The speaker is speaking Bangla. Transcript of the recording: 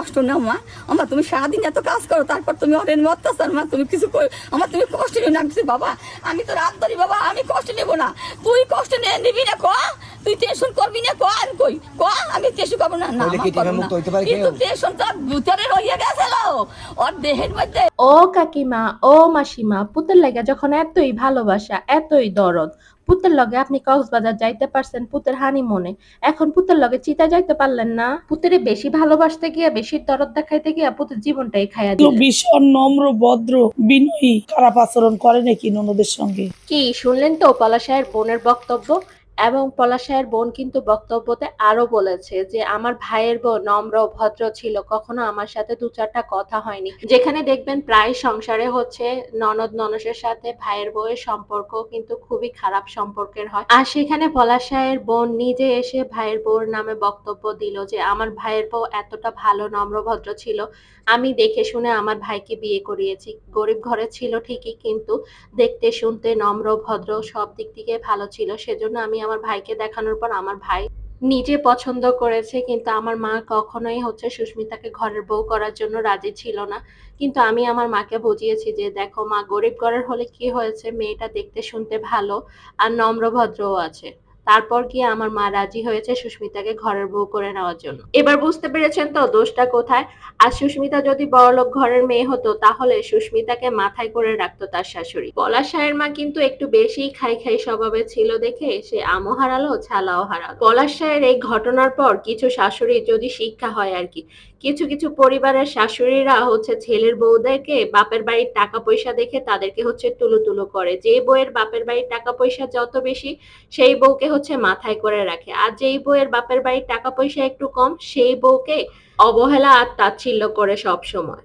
কষ্ট নাও মা। আমার তুমি সারাদিন এত কাজ করো, তারপর তুমি অনেক অত্যাচার মা, তুমি কিছু আমার তুমি কষ্ট নিও না কিছু। বাবা আমি তো রাত ধরি বাবা, আমি কষ্ট নেবো না। তুই কষ্ট নিবি না ক, তুই টেনশন করবি না ক, আমি কই ক, আমি টেনশন করবো না, না আমার করবো না, কিন্তু টেনশন তো ভিতরে রইয়া গেছিল ওর দেহের মধ্যে। ও কাকিমা, ও মাসিমা, পুতের লাগা যখন এতই ভালোবাসা, এতই দরদ, পুতের লগে আপনি কক্সবাজার যাইতে পারছেন পুতের হানিমুনে, এখন পুতের লগে চিতা যাইতে পারলেন না? পুতেরে বেশি ভালোবাসতে গিয়া, বেশি দরদ দেখাইতে গিয়া পুতের জীবনটাই খাইয়া দিলেন। ভীষণ নম্র, ভদ্র, বিনয়ী, খারাপ আচরণ করে নাকি ননদের সঙ্গে? কি শুনলেন তো পলাশায়ের বোনের বক্তব্য? এবং পলাশায়ের বোন কিন্তু বক্তব্যতে আরো বলেছে যে আমার ভাইয়ের বোন নম্র ভদ্র ছিল, কখনো আমার সাথে দু চারটা কথা হয়নি। যেখানে দেখবেন প্রায় সংসারে হচ্ছে ননদ ননসের সাথে ভাইয়ের বউয়ের সম্পর্ক কিন্তু খুবই খারাপ সম্পর্কের হয়, আর সেখানে পলাশায়ের বোন নিজে এসে ভাইয়ের বউর নামে বক্তব্য দিল যে আমার ভাইয়ের বউ এতটা ভালো নম্র ভদ্র ছিল, আমি দেখে শুনে আমার ভাইকে বিয়ে করিয়েছি। গরিব ঘরে ছিল ঠিকই, কিন্তু দেখতে শুনতে নম্র ভদ্র সব দিক থেকে ভালো ছিল, সেজন্য আমি আমার ভাইকে দেখানোর পর আমার ভাই নিজে পছন্দ করেছে। কিন্তু আমার মা কখনোই হচ্ছে সুস্মিতাকে ঘরের বউ করার জন্য রাজি ছিল না। কিন্তু আমি আমার মাকে বুঝিয়েছি যে দেখো মা, গরিব ঘরের হলে কি হয়েছে, মেয়েটা দেখতে শুনতে ভালো আর নম্র ভদ্রও আছে। তারপর গিয়ে আমার মা রাজি হয়েছে সুস্মিতাকে ঘরের বউ করে নেওয়ার জন্য। এবার বুঝতে পেরেছেন তো দোষটা কোথায়? আর সুস্মিতা যদি বড়লোক ঘরের মেয়ে হতো তাহলে সুস্মিতাকে মাথায় করে রাখতো তার শাশুড়ি। পলাশ মা কিন্তু একটু বেশি খাই খাই স্বভাবের ছিল দেখে সে আমও হারালো ছালাও হারালো। পলাশ এই ঘটনার পর কিছু শাশুড়ি যদি শিক্ষা হয় আর কি, কিছু কিছু পরিবারের শাশুড়িরা হচ্ছে ছেলের বউদেরকে বাপের বাড়ির টাকা পয়সা দেখে তাদেরকে হচ্ছে তুলো তুলো করে। যে বউয়ের বাপের বাড়ির টাকা পয়সা যত বেশি সেই বউকে হচ্ছে মাথায় করে রাখে, আর যেই বউয়ের বাপের বাড়ির টাকা পয়সা একটু কম সেই বউকে অবহেলা আর তাচ্ছিল্য করে সব সময়।